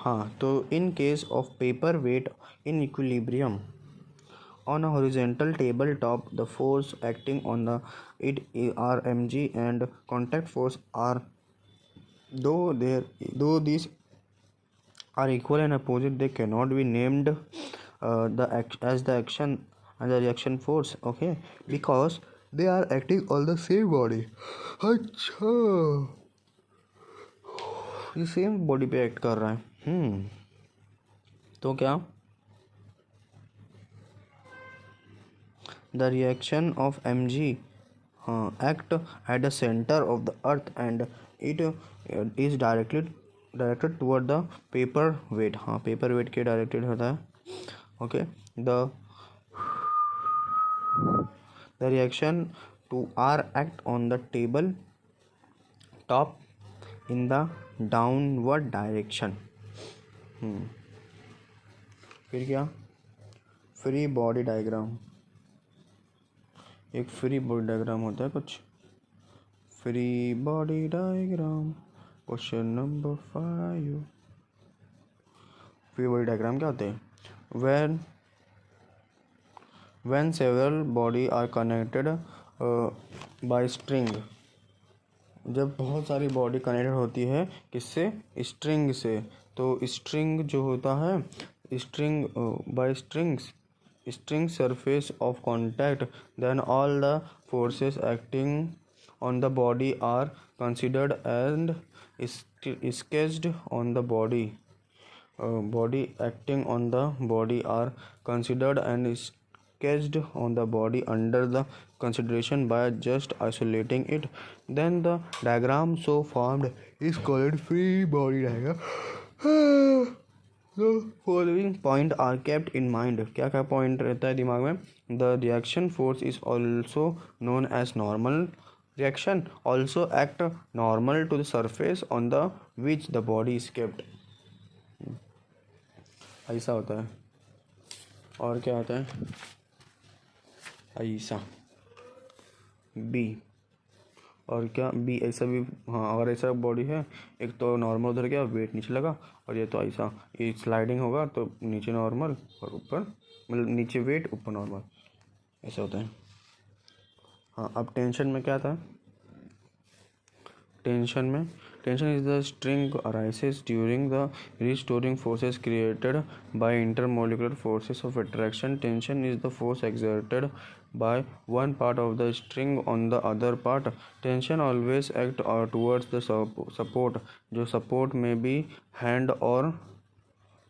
हाँ, तो in case of paper weight in equilibrium on a horizontal tabletop, the force acting on it are mg and contact force are, though these are equal and opposite, they cannot be named as the action and the reaction force, okay, because they are acting on the same body. अच्छा, ये same body पे act कर रहा है. तो क्या, the reaction of mg act at the center of the earth and it is directed toward the paper weight. हाँ, paper wait के डायरेक्टेड होता है. Okay, the reaction to r act on the table top in the downward direction. फिर क्या, free body diagram. एक free body diagram होता है कुछ. Free body diagram question number 5. Free body diagram क्या होते हैं? when several body are connected by string. जब बहुत सारी बॉडी कनेक्टेड होती है किससे? स्ट्रिंग से. तो स्ट्रिंग जो होता है, string by string surface of contact, then all the forces acting on the body are considered and sketched on the body. Body acting on the body are considered and sketched on the body under the consideration by just isolating it. Then the diagram so formed is called free body diagram. The following point are kept in mind. क्या क्या point रहता है दिमाग में? The reaction force is also known as normal reaction, also act normal to the surface on the which the body is kept. ऐसा होता है. और क्या होता है? ऐसा बी. और क्या बी ऐसा भी. हाँ, अगर ऐसा बॉडी है, एक तो नॉर्मल उधर गया, वेट नीचे लगा, और ये तो ऐसा, ये स्लाइडिंग होगा तो नीचे नॉर्मल और ऊपर, मतलब नीचे वेट ऊपर नॉर्मल, ऐसा होता है. हाँ, अब टेंशन में क्या था? Tension is the string arises during the restoring forces created by intermolecular forces of attraction. Tension is the force exerted by one part of the string on the other part. Tension always act towards the support. जो support में भी hand और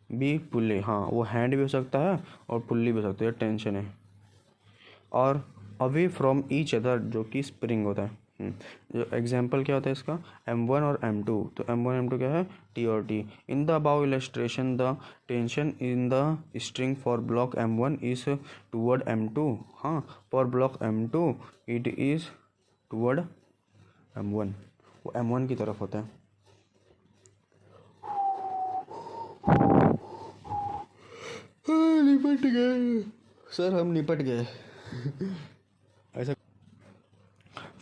भी pulley. हाँ, वो hand भी हो सकता है और पुल्ली भी हो सकती है. टेंशन है. और अवे फ्रॉम ईच अदर जो कि स्प्रिंग होता है. जो एग्जाम्पल क्या होता है इसका? M1 और M2. तो M1 M2 क्या है? T और T. In the above illustration the tension in the string for block M1 is toward M2. हाँ, for block M2 it is toward M1. वो M1 की तरफ होता है. निपट गए सर, हम निपट गए. ऐसा.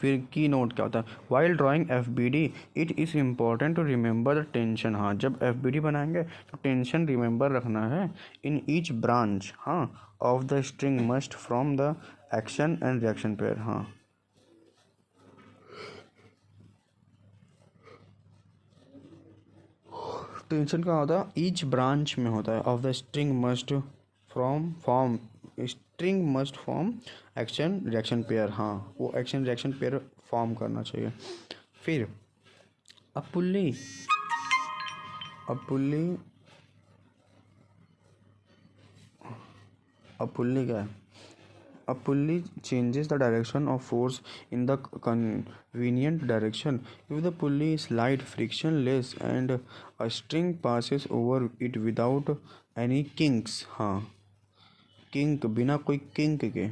फिर की नोट क्या होता है? While drawing FBD it is important to remember the tension. हाँ, जब FBD बनाएंगे तो टेंशन रिमेंबर रखना है. In each branch of the string must from the action and reaction pair. हाँ, टेंशन का होता है ईच ब्रांच में होता है. Of the string must form string must form action reaction pair. हाँ, वो एक्शन रिएक्शन पेयर फॉर्म करना चाहिए. फिर अब पुल्ली क्या है? A pulley changes the direction of force in the convenient direction. If the pulley is light, frictionless, and a string passes over it without any kinks. हाँ, kink बिना कोई kink के.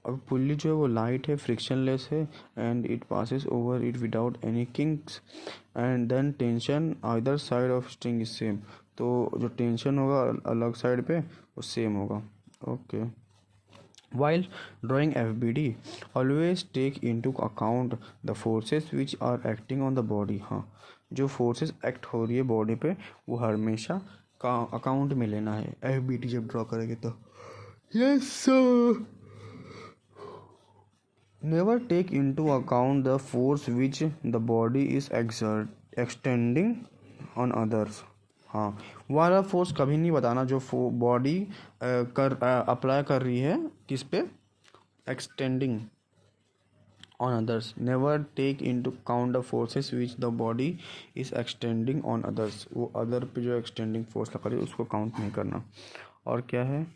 अब पुल्ली जो है वो लाइट है, फ्रिक्शनलेस है, and it passes over it without any kinks, and then tension either side of string is same. तो जो टेंशन होगा अलग साइड पे वो सेम होगा. Okay. While drawing FBD, always take into account the forces which are acting on the body. हाँ, जो forces act हो रही है बॉडी पे वो हमेशा का अकाउंट में लेना है FBT जब ड्रॉ करेंगे तो। Yes sir. Never take into account the force which the body is extending on others. हाँ, वाला फोर्स कभी नहीं बताना जो बॉडी अप्लाई कर रही है किस पे, extending on others. Never take into count the forces which the body is extending on others. वो अदर पे जो एक्सटेंडिंग फोर्स लगा रही है उसको काउंट नहीं करना। और क्या है,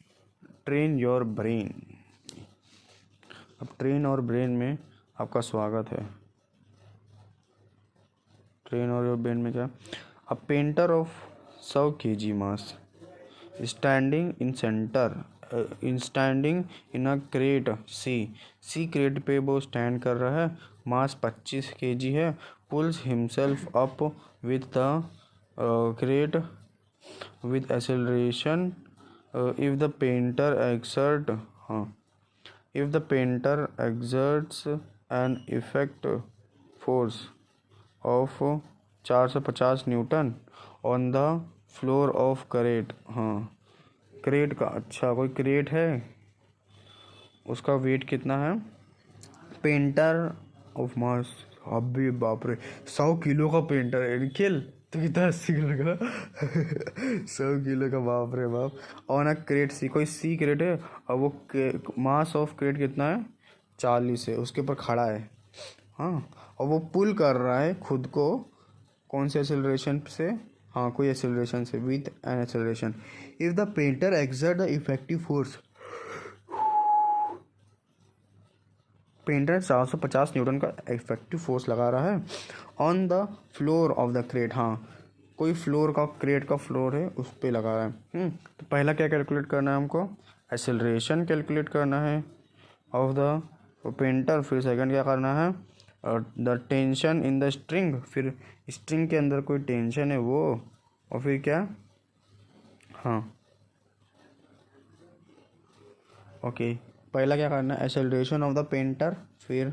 ट्रेन योर ब्रेन। अब ट्रेन और ब्रेन में आपका स्वागत है। ट्रेन और योर ब्रेन में क्या, a painter of 100 kg mass standing in a crate C crate पे वो स्टैंड कर रहा है, मास 25 kg है, pulls himself up with the crate with acceleration if the painter exerts an effect force of 450 newton on the floor of crate. हाँ, crate का, अच्छा कोई क्रेट है उसका वेट कितना है, पेंटर ऑफ मास, अभी बाप रे 100 किलो का पेंटर है निखिल, तो कितना 80 किलो का 100 किलो का, बाप रे बाप। ऑन अ क्रेट सी, कोई सी क्रेट है और वो मास ऑफ क्रेट कितना है 40 है, उसके ऊपर खड़ा है। हाँ, और वो पुल कर रहा है खुद को, कौन से एक्सेलरेशन से, हाँ कोई एक्सेलरेशन से, with an acceleration if the painter exert the effective force. Painter 450 Newton का इफेक्टिव फोर्स लगा रहा है on the floor of the crate. हाँ, कोई फ्लोर का, क्रेट का फ्लोर है उस पर लगा रहा है। तो पहला क्या कैलकुलेट करना है हमको, एक्सेलरेशन कैलकुलेट करना है ऑफ द पेंटर। फिर सेकंड क्या करना है, the tension in the string, फिर स्ट्रिंग के अंदर कोई टेंशन है वो, और फिर क्या, हाँ ओके, पहला क्या करना है, एक्सेलरेशन ऑफ द पेंटर, फिर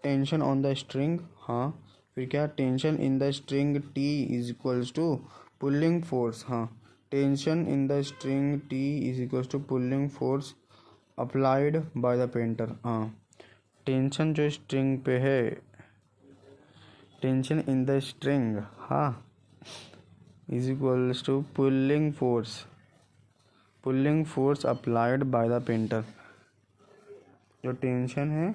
टेंशन ऑन द स्ट्रिंग, हाँ फिर क्या, tension in the string T is equals to pulling force. हाँ, tension in the string T is equals to pulling force applied by the painter. हाँ, tension जो string पे है, tension in the string, हाँ is equals to pulling force applied by the painter. जो tension है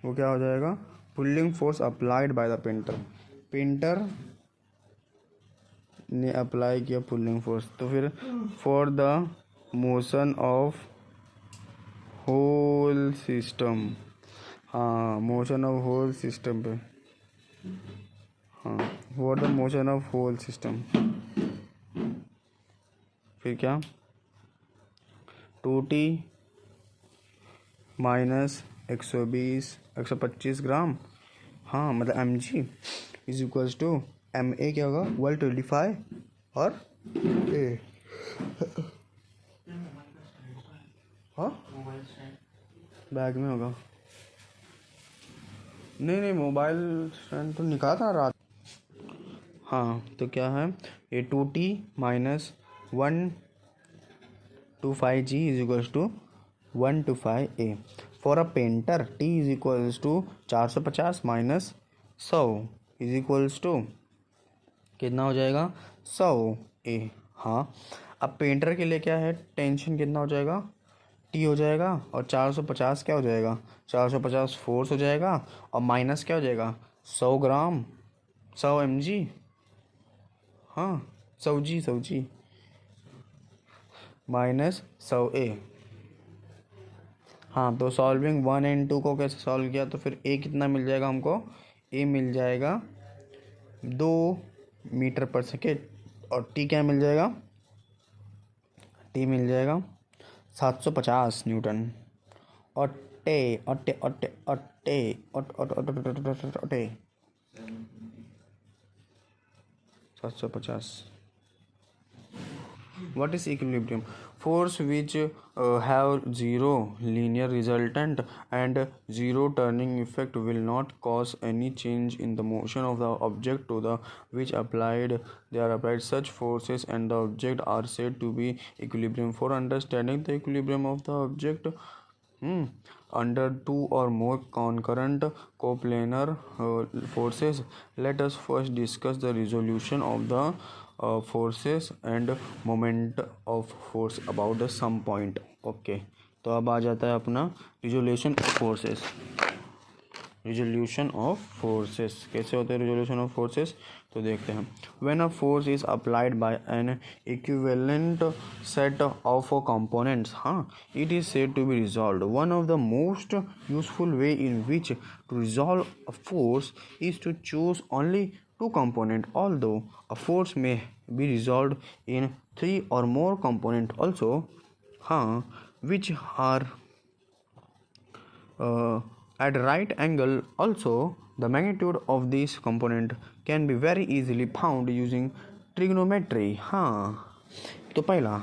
वो क्या हो जाएगा, pulling force applied by the painter. Painter ने अप्लाई किया पुलिंग फोर्स, तो फिर for the motion of whole system, हाँ मोशन ऑफ होल सिस्टम पे, हाँ for the motion of whole system, फिर क्या, 2T माइनस 125 ग्राम, हाँ मतलब mg इज इक्वल्स टू ma क्या होगा 125 और ए, हाँ बैग में होगा, नहीं मोबाइल स्टैंड तो निकाला था रात। हाँ तो क्या है, ये 2T minus 125G is equals to 125A। For a painter T is equals to 450 minus 100 is equals to कितना हो जाएगा 100A। हाँ, अब पेंटर के लिए क्या है, टेंशन कितना हो जाएगा, T हो जाएगा, और 450 क्या हो जाएगा, 450 फोर्स हो जाएगा, और माइनस क्या हो जाएगा 100 ग्राम 100 mg, हाँ 100G माइनस 100A। हाँ, तो सॉल्विंग 1 और 2 को कैसे सॉल्व किया, तो फिर A कितना मिल जाएगा हमको, A मिल जाएगा 2 मीटर पर सेकेंड, और T क्या मिल जाएगा, T मिल जाएगा 750 न्यूटन। अट्टे अट्टे अट्टे अट्टे अट्टे 750। What is equilibrium? Force which have zero linear resultant and zero turning effect will not cause any change in the motion of the object to the which applied they are applied. Such forces and the object are said to be equilibrium. For understanding the equilibrium of the object under two or more concurrent coplanar forces, let us first discuss the resolution of the forces and moment of force about the some point. Okay तो अब आ जाता है अपना resolution of forces. Resolution of forces कैसे होते हैं resolution of forces तो देखते हैं. When a force is applied by an equivalent set of components it is said to be resolved. One of the most useful way in which to resolve a force is to choose only two component, although a force may be resolved in three or more component also, which are at right angle. Also, the magnitude of this component can be very easily found using trigonometry. तो पहला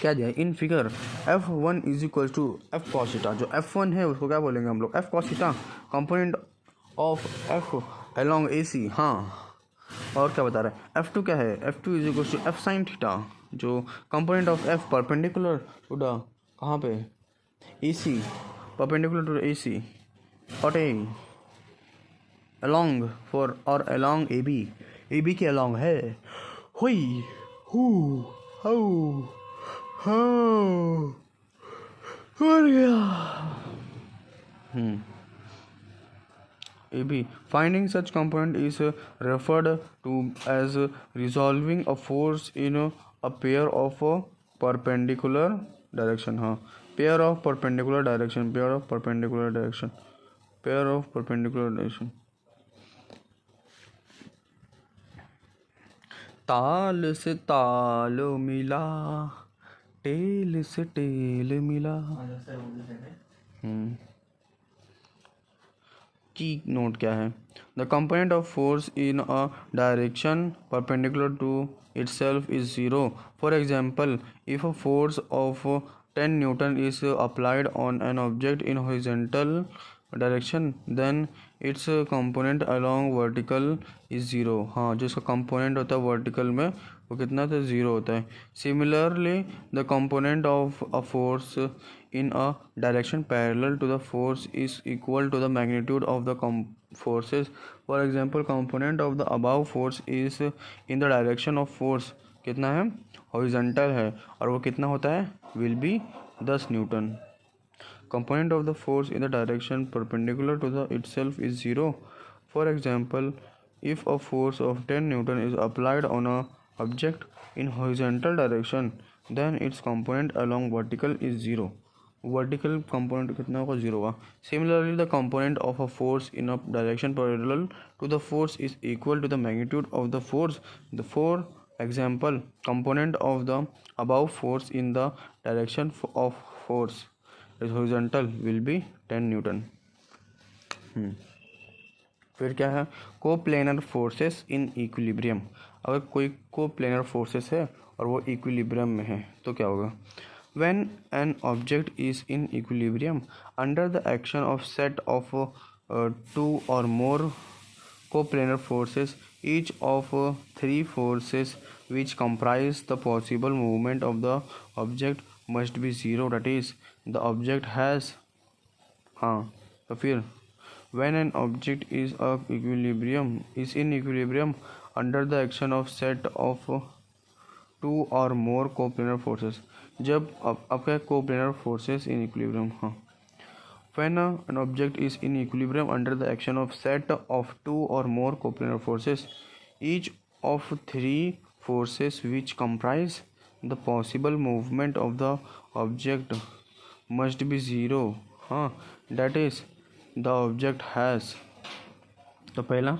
क्या दिया in figure F1 is equal to F cos theta. जो F1 है उसको क्या बोलेंगे हम लोग F cos theta component of F along AC. और क्या बता रहा है F2 क्या है F2 is equal to F sine theta. जो component of F perpendicular to the कहाँ पे AC perpendicular to AC और A along for और along AB के along है हुई हु हाउ हाउ और गया AB. Finding such component is referred to as resolving a force in a pair of perpendicular direction. Pair of perpendicular direction. ताल से ताल मिला टेल से टेल मिला. की नोट क्या है the component of force in a direction perpendicular to itself is zero. For example, if a force of 10 Newton is applied on an object in horizontal direction, then its component along vertical is zero. जो इसका component होता है vertical में वो कितना होता है zero होता है. Similarly, the component of a force in a direction parallel to the force is equal to the magnitude of the forces. For example, component of the above force is in the direction of force कितना है horizontal है और वो कितना होता है will be 10 Newton. Component of the force in the direction perpendicular to the itself is zero. For example, if a force of 10 Newton is applied on a object in horizontal direction, then its component along vertical is zero. Vertical component कितना होगा zero होगा. Similarly, the component of a force in a direction parallel to the force is equal to the magnitude of the force. For example, component of the above force in the direction of force is horizontal will be 10 Newton. फिर क्या है coplanar forces in equilibrium. अगर कोई coplanar forces है और वो equilibrium में है तो क्या होगा. When an object is in equilibrium under the action of set of two or more coplanar forces, each of three forces which comprise the possible movement of the object must be zero. That is, the object has तो फिर when an object is in equilibrium under the action of set of two or more coplanar forces. जब आपका coplanar forces in equilibrium when an object is in equilibrium under the action of set of two or more coplanar forces, each of three forces which comprise the possible movement of the object must be zero. That is, the object has तो पहला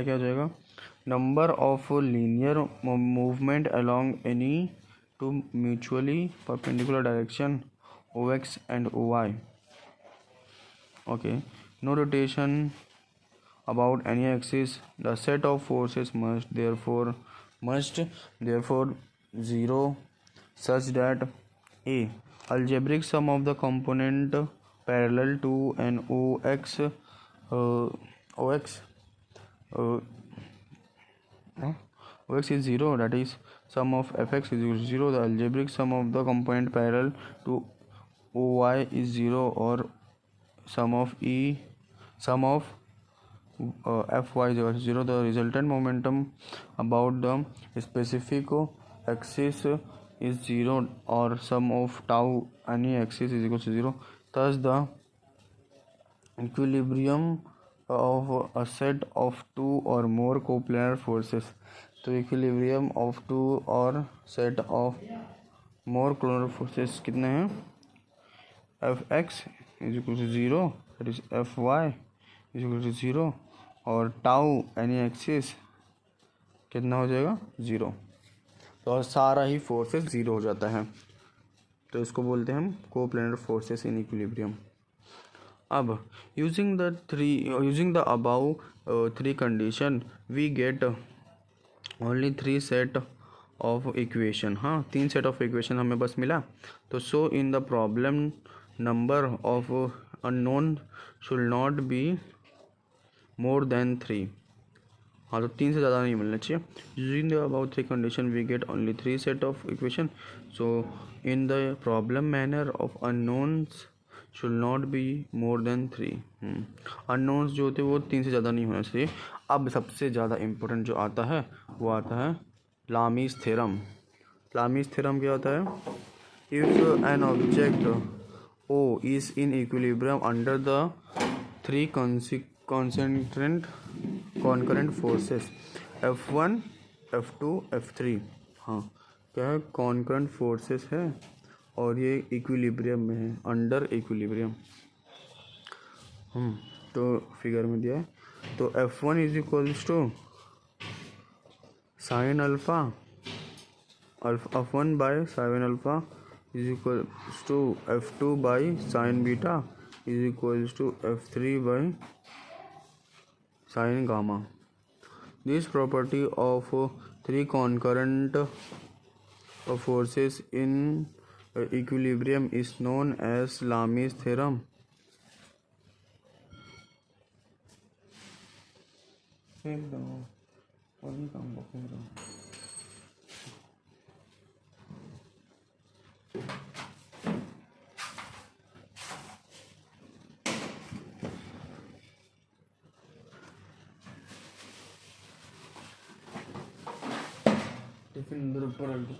क्या हो जाएगा number of linear movement along any two mutually perpendicular direction OX and OY. Okay, no rotation about any axis. The set of forces must therefore must therefore 0 such that a algebraic sum of the component parallel to an OX uh, OX is 0, that is sum of fx is equal to 0. The algebraic sum of the component parallel to OY is 0, or sum of fy is equal to 0. The resultant momentum about the specific axis is 0, or sum of tau any axis is equal to 0. Thus the equilibrium of a set of two or more coplanar forces. तो equilibrium of two और set of more coplanar forces कितने हैं? F X is equal to 0, that is F Y is equal to 0, और tau any axis कितना हो जाएगा? 0. तो और सारा ही फोर्सेस 0 हो जाता है, तो इसको बोलते हैं हम कोप्लानर फोर्सेस इन इक्विलिब्रियम. अब using the above 3 condition we get only 3 set of equation. हाँ, 3 सेट ऑफ इक्वेशन हमें बस मिला. तो so in the problem number of unknown should not be more than 3. हाँ, तो 3 से ज़्यादा नहीं मिलना चाहिए. Using the about 3 condition we get only 3 set of equation. So in the problem manner of unknowns should not be more than 3. Unknowns जो होते हैं वो 3 से ज़्यादा नहीं होना चाहिए. अब सबसे ज़्यादा इम्पोर्टेंट जो आता है वो आता है लामीज थ्योरम. लामीज थ्योरम क्या होता है? If an object O is in equilibrium under the 3 concurrent forces F1, F2, F3. हाँ, क्या है? कॉन्करेंट फोर्सेस है और ये इक्विलिब्रियम में है, अंडर इक्विलिब्रियम. तो फिगर में दिया है. तो F1 is equals to sine alpha, F1 by sine alpha is equals to F2 by sine beta is equals to F3 by sine gamma. This property of 3 concurrent forces in equilibrium is known as Lami's theorem. Tiffin अंदर ऊपर रख दो,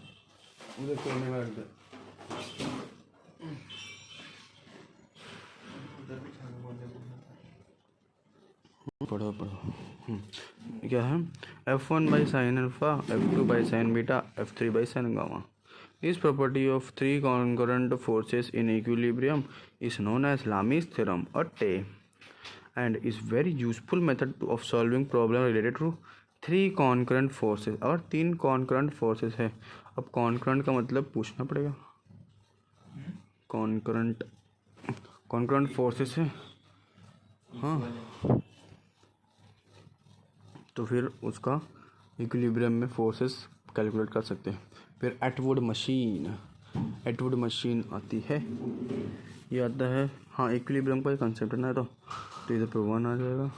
उधर कोने में रख दो. पढ़ो क्या है? F1 by sine alpha, F2 by sine beta, F3 by sine gamma. This property of 3 concurrent forces in equilibrium is known as Lami's theorem or TE, and is very useful method of solving problem related to 3 concurrent forces. और 3 concurrent forces है. अब concurrent का मतलब पूछना पड़ेगा. concurrent forces है. हाँ, तो फिर उसका इक्विलिब्रियम में फोर्सेस कैलकुलेट कर सकते हैं. फिर एटवुड मशीन आती है. ये आता है, हाँ, इक्विलिब्रियम का ही कंसेप्ट है ना. तो इधर पे 1 आ जाएगा,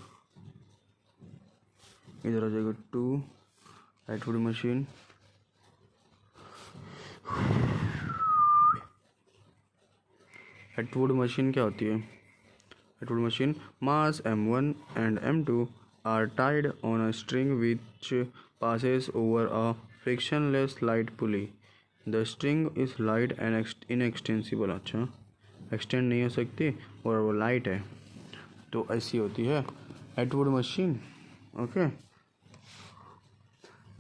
इधर आ जाएगा 2. एटवुड मशीन क्या होती है? Atwood machine, mass m1 and m2 are tied on a string which passes over a frictionless light pulley. The string is light and inextensible. अच्छा, एक्सटेंड नहीं हो सकती और वो लाइट है. तो ऐसी होती है एटवुड मशीन. ओके,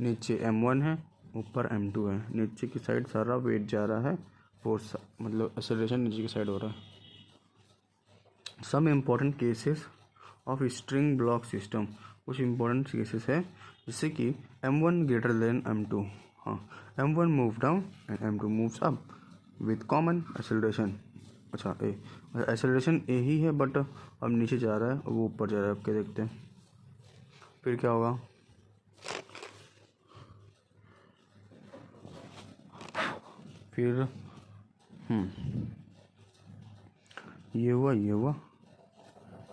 नीचे m1 है, ऊपर m2 है. नीचे की साइड सारा वेट जा रहा है, फोर्स मतलब एक्सेलरेशन नीचे की साइड हो रहा है. Some important cases of string block system. कुछ इम्पोर्टेंट केसेस है जैसे कि m1 ग्रेटर देन m2. हाँ, m1 move down and m2 moves up with common acceleration. अच्छा, एक्सेलरेशन ए ही है बट अब नीचे जा रहा है और वो ऊपर जा रहा है. अब क्या देखते हैं फिर क्या होगा? फिर ये हुआ,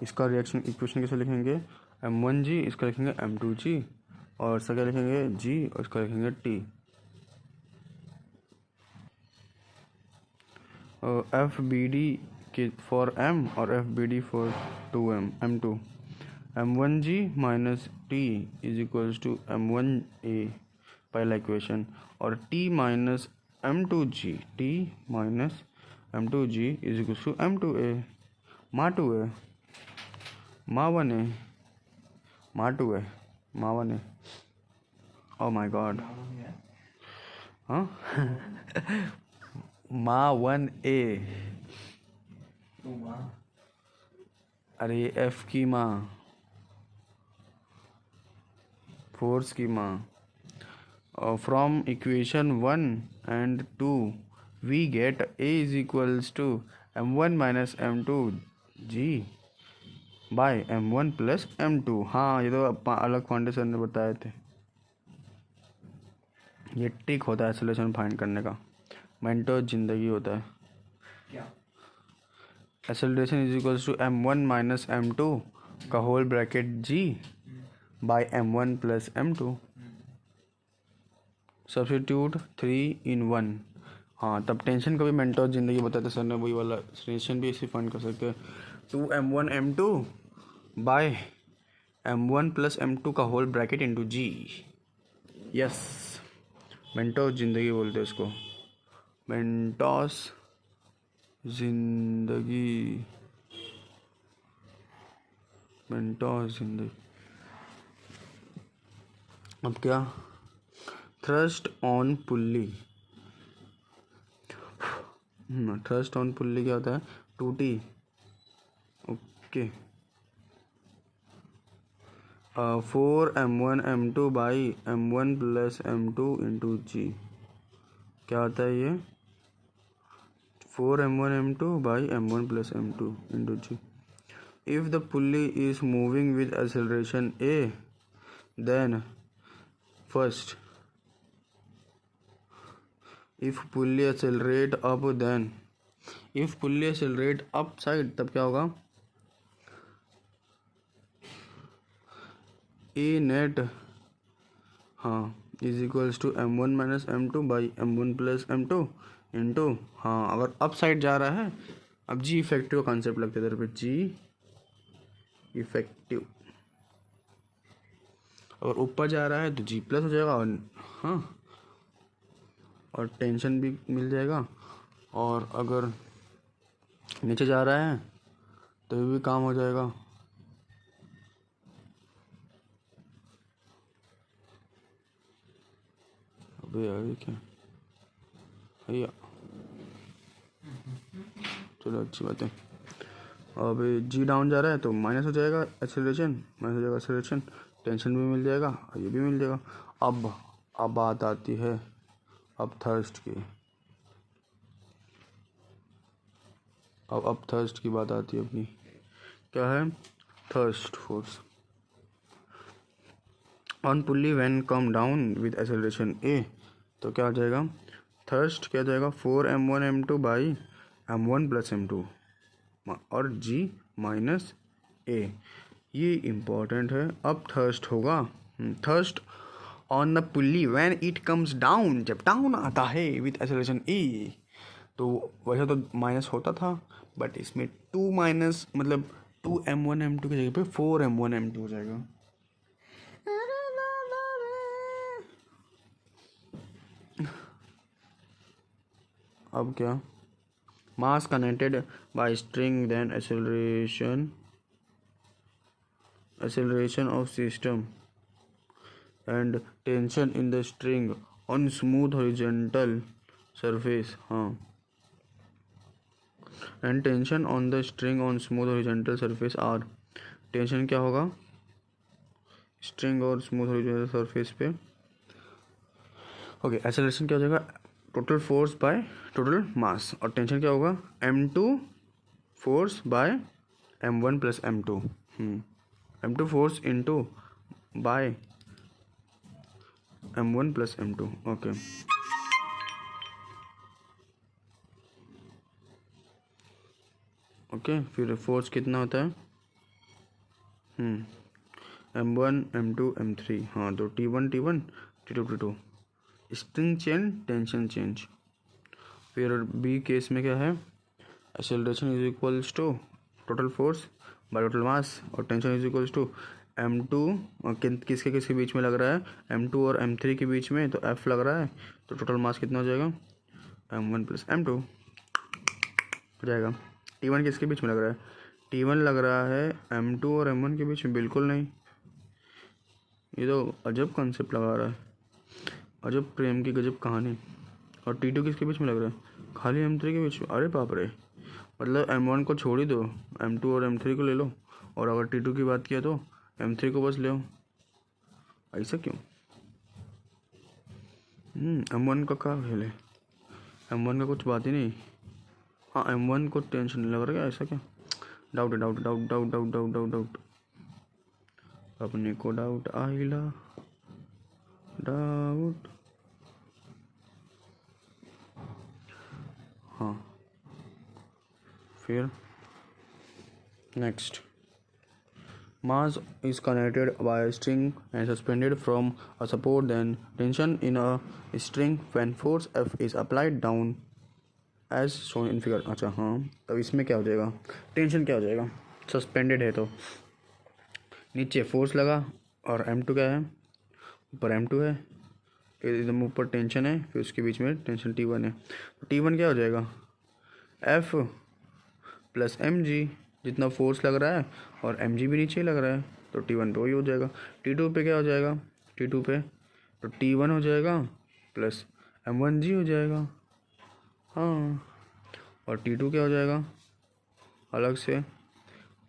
इसका रिएक्शन इक्वेशन कैसे लिखेंगे, m1g, इसका लिखेंगे m2g, और इसका क्या लिखेंगे g, और इसका लिखेंगे t। एफ बी डी के फॉर m और F B D for 2m m2, m1g minus T is equals to m1a पहला इक्वेशन, और t minus m2g, t minus m2g is equals to m2a, माँ 2a, माँ 1a, माँ 2a, माँ 1a। Oh my God, हाँ माँ 1a, अरे F की माँ, फोर्स की माँ। From equation 1 and 2 we get a is equals to m1 minus m2g by m1 plus m2। हाँ, ये तो अलग पांडे सर ने बताए थे। ये टिक होता है एक्सेलरेशन फाइंड करने का, मेंटो जिंदगी होता है। Acceleration is equals to m1 minus m2 का whole bracket g by m1 plus m2। Substitute 3 in 1। हाँ, तब टेंशन का भी मेंटो जिंदगी बताते सर ने, वही वाला टेंशन भी इसी फाइंड कर सकते हैं। 2m1 m2 bye m1 plus m2 का whole bracket into g। Yes, Mentos जिंदगी बोलते हैं इसको, मेंटोस जिंदगी, मेंटोस जिंदगी। अब क्या, thrust on pulley, thrust on pulley क्या होता है, 2t। Okay, 4m1 m2 by m1 plus m2 into g, क्या होता है ये, 4m1 m2 by m1 plus m2 into g. If the pulley is moving with acceleration a, then first if pulley accelerate up, then if pulley accelerate up side, तब क्या होगा, a net, हाँ, is equals to m1 minus m2 by m1 plus m2 into, हाँ, अगर up side जा रहा है, अब जी इफेक्टिव कॉन्सेप्ट लगता है इधर पे, जी इफेक्टिव, अगर ऊपर जा रहा है तो जी प्लस हो जाएगा, और हाँ, और टेंशन भी मिल जाएगा, और अगर नीचे जा रहा है तो ये भी काम हो जाएगा। अबे यार क्या भैया, चलो अच्छी बात है। अब जी डाउन जा रहा है तो माइनस हो जाएगा एक्सेलरेशन, माइनस हो जाएगा एक्सेलरेशन, टेंशन भी मिल जाएगा और ये भी मिल जाएगा। अब बात आती है अब थर्स्ट की, अब थर्स्ट की बात आती है अपनी, क्या है, thrust force on pulley when come down with acceleration a, तो क्या हो जाएगा, थर्स्ट क्या हो जाएगा, 4m1 m2 by m1 plus m2 और g माइनस ए, ये इम्पोर्टेंट है। अब थर्स्ट होगा, thrust on the pulley when it comes down, जब डाउन आता है विथ एक्सेलरेशन ए, तो वैसे तो माइनस होता था, बट इसमें 2 माइनस मतलब 2m1 m2 की जगह पे 4m1 m2 हो जाएगा। अब क्या, mass connected by string, then acceleration of system and tension in the string on smooth horizontal surface, हाँ, and tension on the string on smooth horizontal surface are, tension क्या होगा स्ट्रिंग और smooth horizontal surface पे, okay, acceleration क्या हो जाएगा, total force by total mass, और tension क्या होगा, m2 force by m1 plus m2, m2 force into by m1 plus m2, okay. Okay, फिर फोर्स कितना होता है? M1 M2 M3, हाँ, तो T1 T1 T2 T2, string chain, tension change. फिर बी केस में क्या है? Acceleration is equals to total force by total mass, और tension is equals to M2, किसके किसके बीच में लग रहा है? M2 और M3 के बीच में, तो F लग रहा है, तो टोटल मास कितना हो जाएगा? M1 प्लस M2 हो जाएगा। T1 किसके बीच में लग रहा है? T1 लग रहा है M2 और M1 के बीच में, बिल्कुल नहीं। ये तो अजब कॉन्सेप्ट लगा रहा है, अजब प्रेम की गजब कहानी। और T2 किसके बीच में लग रहा है? खाली M3 के बीच में। अरे बाप रे, मतलब M1 को छोड़ ही दो, M2 और M3 को ले लो, और अगर T2 की बात किया तो M3 को बस ले आओ। ऐसा क्यों? M1 का क्या खेल है? M1 का कुछ बात ही नहीं। हाँ, M1 को टेंशन नहीं लग रहा क्या? ऐसा क्या? डाउट है, doubt doubt doubt doubt doubt doubt doubt अपने को डाउट आइला, डाउट। हाँ, फिर next, mass is connected by a string and suspended from a support, then tension in a string when force F is applied down as shown in figure। अच्छा, हाँ, अब इसमें क्या हो जाएगा? टेंशन क्या हो जाएगा? सस्पेंडेड है तो नीचे फोर्स लगा, और M2 क्या है? ऊपर M2 है, एकदम ऊपर टेंशन है, फिर उसके बीच में टेंशन T1 है। तो T1 क्या हो जाएगा? F प्लस mg, जितना फोर्स लग रहा है, और mg भी नीचे ही लग रहा है, तो T1 पे वही हो जाएगा। T2 पे क्या हो जाएगा? T2 पे तो T1 हो जाएगा प्लस M1g हो जाएगा। हाँ, और T2 क्या हो जाएगा? अलग से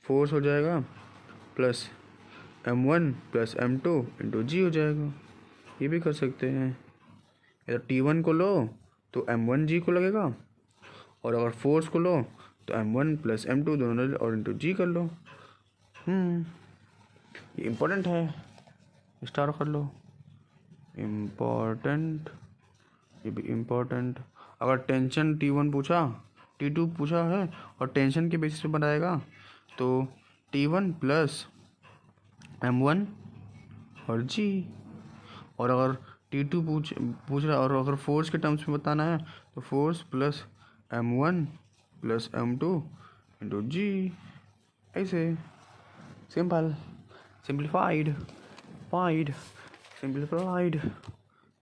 फोर्स हो जाएगा plus M1 plus M2 into जी हो जाएगा। ये भी कर सकते हैं। या T1 को लो तो M1g को लगेगा, और अगर फोर्स को लो तो M1 प्लस M2 दोनों और इंटू जी कर लो। ये इम्पोर्टेंट है, स्टार कर लो। इम्पोर्टेंट, ये भी इम्पोर्टेंट। अगर टेंशन T1 पूछा, T2 पूछा है, और टेंशन के बेसिस पे बनाएगा, तो T1 प्लस M1 और जी। और अगर T2 पूछ रहा, और अगर फोर्स के टर्म्स में बताना है, तो force plus M1 plus M2 into g. ऐसे सिंपल, सिंप्लीफाइड, सिंप्लीफाइड।